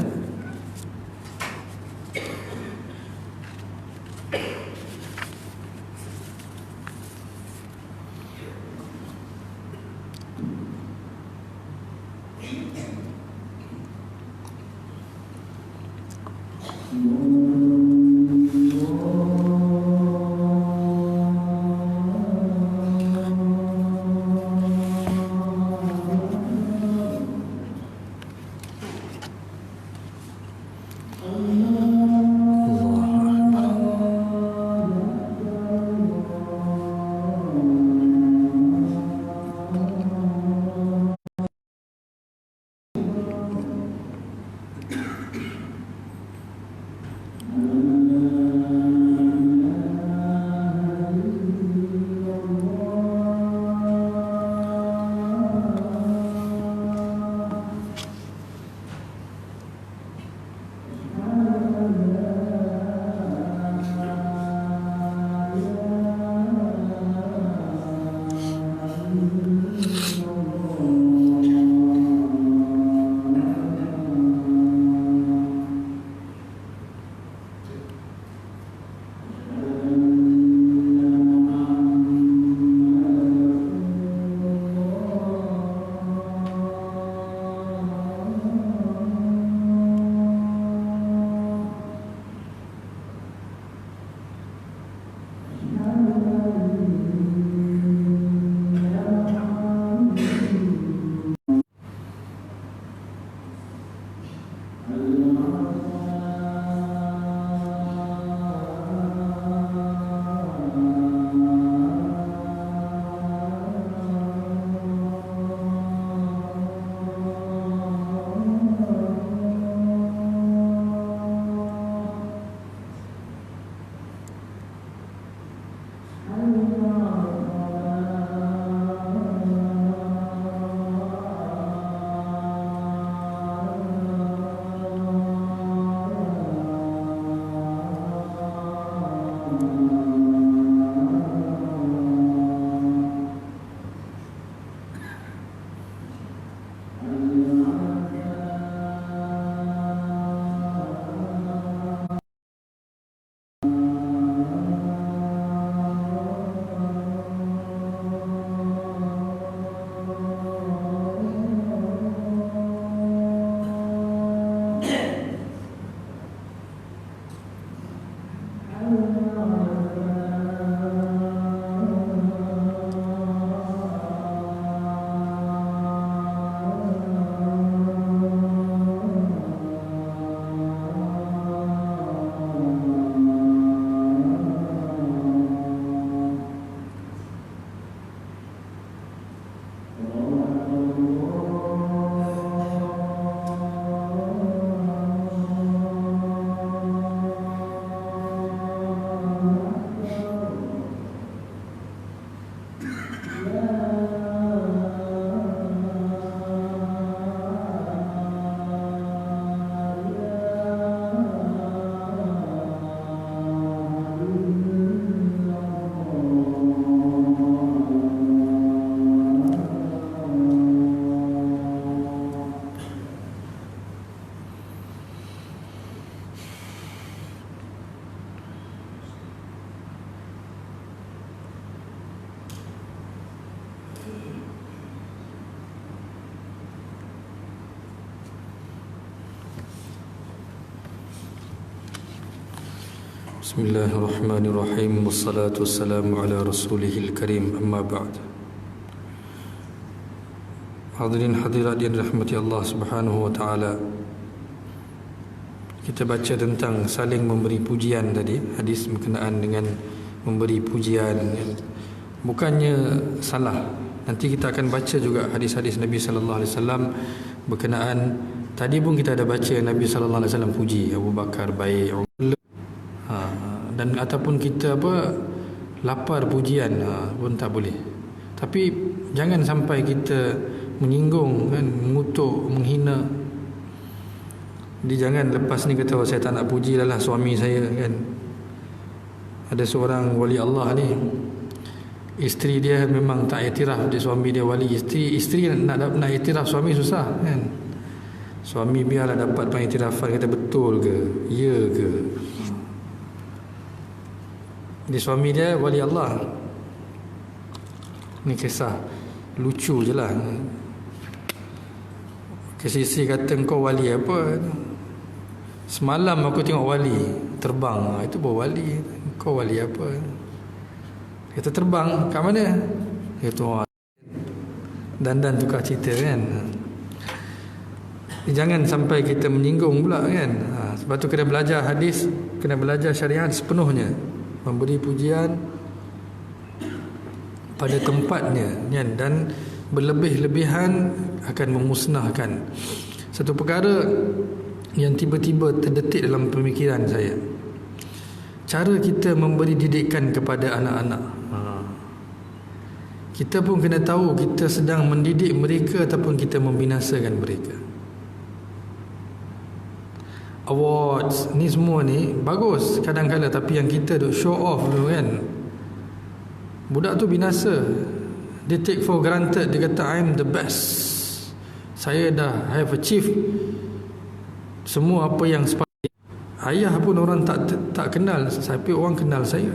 Bismillahirrahmanirrahim. Wassalatu wassalamu ala rasulihil karim. Amma ba'd. Hadirin hadirat yang dirahmati Allah Subhanahu wa taala. Kita baca tentang saling memberi pujian tadi, hadis berkenaan dengan memberi pujian. Bukannya salah. Nanti kita akan baca juga hadis-hadis Nabi sallallahu alaihi wasallam berkenaan. Tadi pun kita ada baca Nabi sallallahu alaihi wasallam puji Abu Bakar baik, dan ataupun kita lapar pujian pun tak boleh. Tapi jangan sampai kita menyinggung kan, mengutuk, menghina. Dia jangan lepas ni kata saya tak nak puji lah suami saya kan. Ada seorang wali Allah ni, isteri dia memang tak iktiraf dia suami dia wali. Isteri nak iktiraf suami susah kan. Suami biarlah dapat pengiktirafan, kata betul ke, ya ke. Dia suami dia wali Allah. Ni kisah lucu je lah. Isteri kata engkau wali apa? Semalam aku tengok wali terbang. Itu baru wali. Engkau wali apa? Kata terbang kat mana? Kata dan tukar cerita kan. Jangan sampai kita menyinggung pula kan. Sebab tu kena belajar hadis, kena belajar syariat sepenuhnya. Memberi pujian pada tempatnya kan? Dan berlebih-lebihan akan memusnahkan satu perkara yang tiba-tiba terdetik dalam pemikiran saya. Cara kita memberi didikan kepada anak-anak. Kita pun kena tahu kita sedang mendidik mereka ataupun kita membinasakan mereka. Awards ni semua ni bagus kadang-kadang, tapi yang kita duk show off dulu kan, budak tu binasa. Dia take for granted. Dia kata I'm the best, saya dah have achieved semua apa yang sepatutnya. Ayah pun orang tak kenal, tapi orang kenal saya.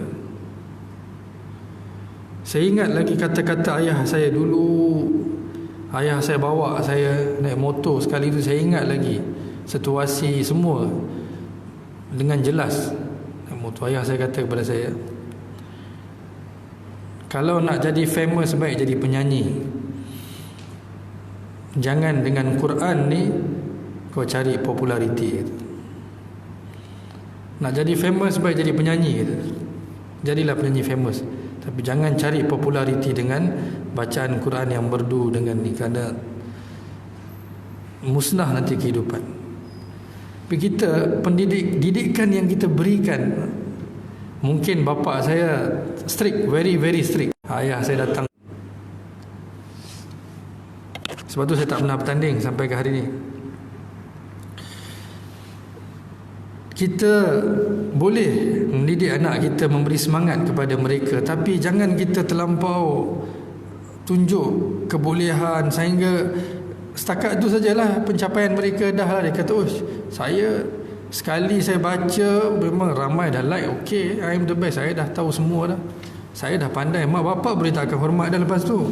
Saya ingat lagi kata-kata ayah saya dulu. Ayah saya bawa saya naik motor sekali tu, saya ingat lagi situasi semua dengan jelas. Motor ayah saya kata kepada saya, kalau nak jadi famous baik jadi penyanyi. Jangan dengan Quran ni kau cari populariti. Nak jadi famous baik jadi penyanyi. Jadilah penyanyi famous, tapi jangan cari populariti dengan bacaan Quran yang merdu dengan ni, kerana musnah nanti kehidupan. Tapi kita didikan yang kita berikan, mungkin bapa saya strict, very very strict. Ayah saya datang, sebab tu saya tak pernah bertanding sampai ke hari ni. Kita boleh mendidik anak kita, memberi semangat kepada mereka, tapi jangan kita terlampau tunjuk kebolehan sehingga setakat tu sajalah pencapaian mereka. Dah lah dia kata, oh saya sekali saya baca memang ramai dah like, okay I'm the best, saya dah tahu semua dah, saya dah pandai. Mak bapak boleh tak akan hormat dah lepas tu.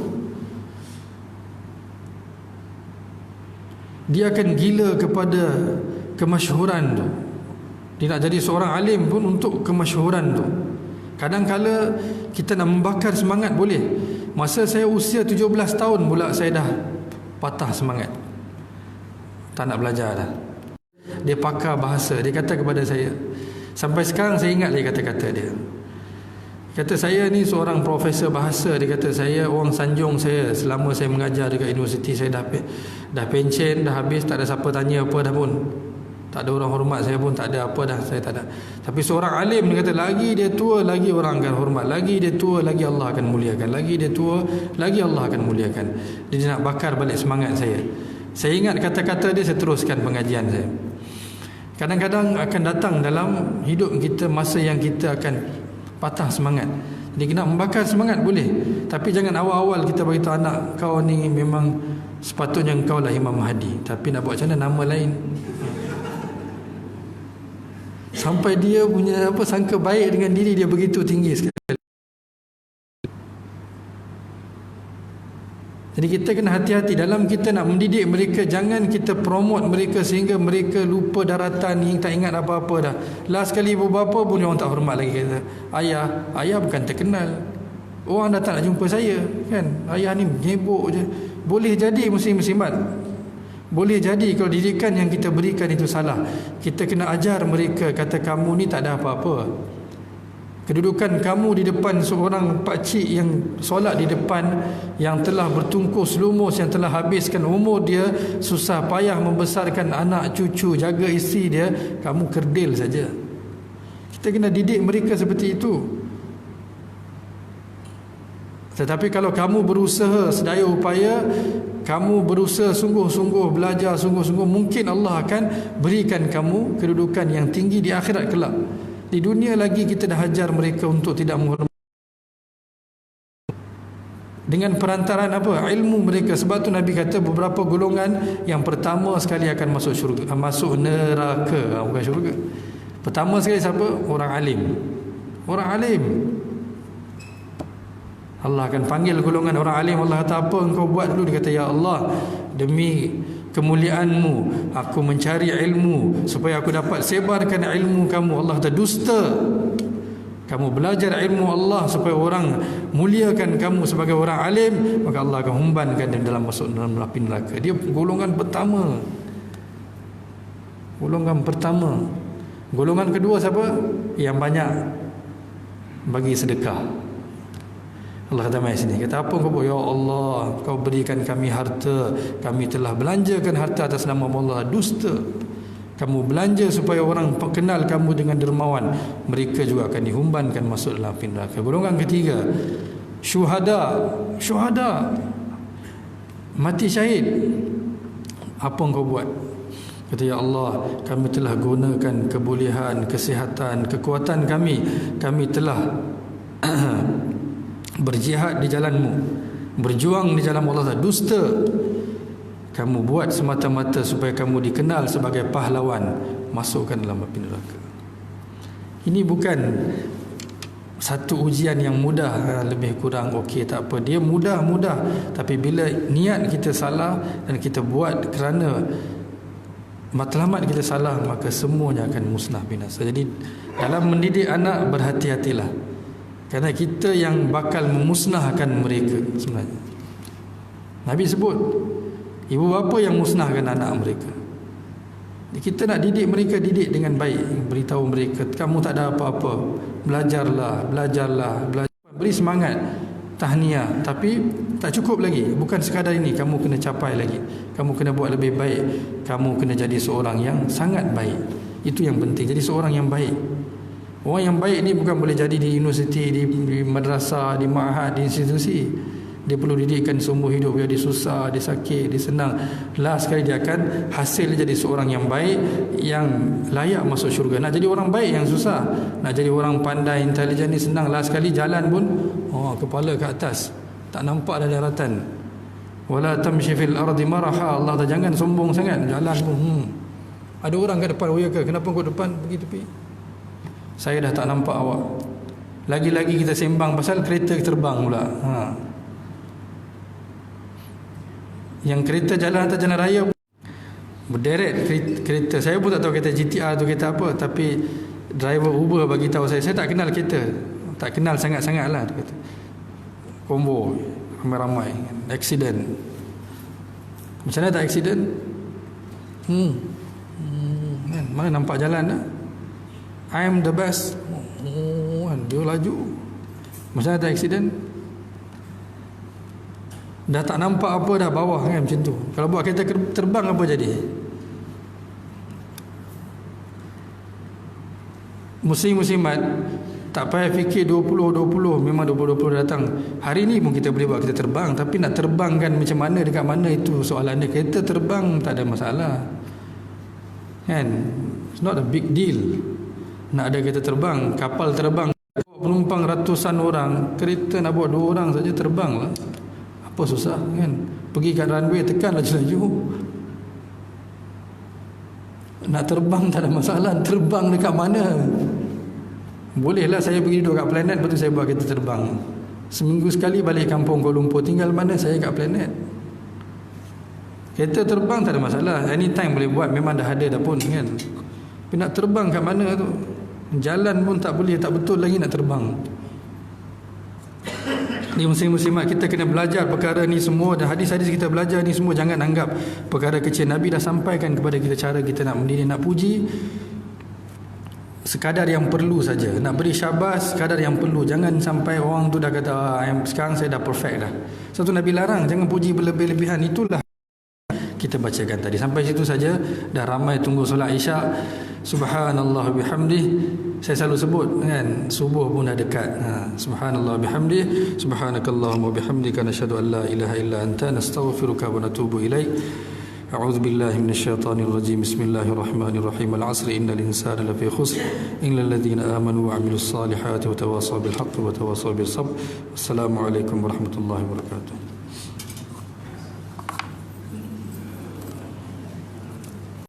Dia akan gila kepada kemasyhuran tu. Dia nak jadi seorang alim pun untuk kemasyhuran tu. Kadang-kala kita nak membakar semangat boleh. Masa saya usia 17 tahun pula saya dah patah semangat, tak nak belajar dah. Dia pakar bahasa. Dia kata kepada saya, sampai sekarang saya ingat lagi kata-kata dia. Kata saya ni seorang profesor bahasa. Dia kata saya orang sanjung saya selama saya mengajar dekat universiti. Saya dah pencen, dah habis, tak ada siapa tanya apa dah pun. Tak ada orang hormat saya pun, tak ada apa dah, saya tak ada. Tapi seorang alim, dia kata lagi dia tua lagi orang akan hormat, lagi dia tua lagi Allah akan muliakan, lagi dia tua lagi Allah akan muliakan. Dia nak bakar balik semangat saya. Saya ingat kata-kata dia, saya teruskan pengajian saya. Kadang-kadang akan datang dalam hidup kita masa yang kita akan patah semangat. Jadi nak membakar semangat boleh, tapi jangan awal-awal kita beritahu anak kau ni memang sepatutnya kau lah Imam Mahdi, tapi nak buat macam mana nama lain. Sampai dia punya sangka baik dengan diri dia begitu tinggi sekali. Jadi kita kena hati-hati dalam kita nak mendidik mereka. Jangan kita promote mereka sehingga mereka lupa daratan, yang tak ingat apa-apa dah. Last kali ibu bapa pun orang tak hormat lagi. Kata ayah bukan terkenal, orang datang nak jumpa saya kan, ayah ni menyebuk je. Boleh jadi muslim-muslimat, boleh jadi kalau didikan yang kita berikan itu salah. Kita kena ajar mereka, kata kamu ni tak ada apa-apa. Kedudukan kamu di depan seorang pakcik yang solat di depan, yang telah bertungkus lumus, yang telah habiskan umur dia susah payah membesarkan anak cucu, jaga isteri dia, kamu kerdil saja. Kita kena didik mereka seperti itu. Tetapi kalau kamu berusaha sedaya upaya, kamu berusaha sungguh-sungguh, belajar sungguh-sungguh, mungkin Allah akan berikan kamu kedudukan yang tinggi di akhirat kelak. Di dunia lagi kita dah ajar mereka untuk tidak menghormati dengan perantaraan apa? Ilmu mereka. Sebab tu Nabi kata beberapa golongan yang pertama sekali akan masuk syurga, masuk neraka, bukan syurga. Pertama sekali siapa? Orang alim. Orang alim. Allah akan panggil golongan orang alim. Allah kata, apa engkau buat dulu? Dia kata, ya Allah, demi kemuliaan-Mu aku mencari ilmu supaya aku dapat sebarkan ilmu kamu. Allah kata, dusta. Kamu belajar ilmu Allah supaya orang muliakan kamu sebagai orang alim, maka Allah akan humbankan dia masuk dalam api neraka. Dia golongan pertama. Golongan pertama. Golongan kedua siapa? Yang banyak bagi sedekah. Allah kata mai sini, kata apa kau buat? Ya Allah, kau berikan kami harta, kami telah belanjakan harta atas nama Allah. Dusta. Kamu belanja supaya orang kenal kamu dengan dermawan, mereka juga akan dihumbankan masuk dalam api neraka. Golongan ketiga, syuhada. Syuhada, mati syahid. Apa kau buat? Kata, ya Allah, kami telah gunakan kebolehan, kesihatan, kekuatan kami telah berjihad di jalan-Mu, berjuang di jalan Allah. Dusta. Kamu buat semata-mata supaya kamu dikenal sebagai pahlawan, masukkan dalam api neraka. Ini bukan satu ujian yang mudah, lebih kurang okey, tak apa. Dia mudah-mudah, tapi bila niat kita salah dan kita buat kerana matlamat kita salah, maka semuanya akan musnah binasa. Jadi dalam mendidik anak, berhati-hatilah, kerana kita yang bakal memusnahkan mereka sebenarnya. Nabi sebut, ibu bapa yang musnahkan anak mereka. Kita nak didik mereka, didik dengan baik. Beritahu mereka, kamu tak ada apa-apa, belajarlah. Beri semangat, tahniah. Tapi tak cukup lagi. Bukan sekadar ini, kamu kena capai lagi. Kamu kena buat lebih baik. Kamu kena jadi seorang yang sangat baik. Itu yang penting, jadi seorang yang baik. Orang yang baik ni bukan boleh jadi di universiti, di madrasah, di ma'had, di institusi. Dia perlu didikan seumur hidup. Biar dia susah, dia sakit, dia senang, last sekali dia akan hasil jadi seorang yang baik, yang layak masuk syurga. Nak jadi orang baik yang susah. Nak jadi orang pandai, intelijen ni senang. Last sekali jalan pun kepala ke atas, tak nampak ada daratan. Wala tamshi fil ardi maraha. Allah kata, jangan sombong sangat. Jalan pun ada orang kat depan. Oh ya ke? Kenapa kau depan? Pergi tepi. Saya dah tak nampak awak. Lagi-lagi kita sembang pasal kereta terbang pula. Yang kereta jalan atas jalan raya berderet kereta. Saya pun tak tahu kereta GTR tu kereta apa, tapi driver Uber bagi tahu saya tak kenal kereta. Tak kenal sangat-sangat lah. Dia kata, combo ramai-ramai, accident. Macam mana tak accident? Mana nampak jalan dah? I'm the best. Dia laju. Macam mana tak accident? Dah tak nampak apa dah bawah kan, macam tu. Kalau buat kereta terbang apa jadi? Muslim-muslimat, tak payah fikir 2020, memang 2020 datang. Hari ni pun kita boleh buat kereta terbang, tapi nak terbangkan macam mana, dekat mana, itu soalan dia. Kereta terbang tak ada masalah kan, it's not a big deal. Nak ada kereta terbang, kapal terbang, penumpang ratusan orang, kereta nak bawa 2 orang saja, terbang lah. Apa susah kan? Pergi kat runway, tekan laju-laju. Nak terbang tak ada masalah. Terbang dekat mana? Bolehlah saya pergi duduk kat planet, lepas tu saya buat kereta terbang. Seminggu sekali balik kampung Kuala Lumpur. Tinggal mana? Saya kat planet. Kereta terbang tak ada masalah, anytime boleh buat, memang dah ada dah pun kan. Tapi nak terbang kat mana tu? Jalan pun tak boleh, tak betul lagi nak terbang. Ni muslim-muslimat, kita kena belajar perkara ni semua. Dan hadis-hadis kita belajar ni semua, jangan anggap perkara kecil. Nabi dah sampaikan kepada kita cara kita nak mendiri, nak puji sekadar yang perlu saja, nak beri syabas sekadar yang perlu. Jangan sampai orang tu dah kata sekarang saya dah perfect dah. Satu Nabi larang, jangan puji berlebih-lebihan. Itulah kita bacakan tadi. Sampai situ saja. Dah ramai tunggu solat Isyak. Subhanallah bihamdih. Saya selalu sebut kan, subuh pun dah dekat. Subhanallah bihamdih. Subhanakallahumma bihamdika nasyhadu an la ilaha illa anta nastaghfiruka wa natubu ilaik. A'udzu billahi minasyaitonir rajim. Bismillahirrahmanirrahim. Al-'asri innal insana lafi khusr illal ladzina amanu wa 'amilus solihati wa tawassaw bil haqqi wa tawassaw bis sabr. Wassalamu alaikum warahmatullahi wabarakatuh.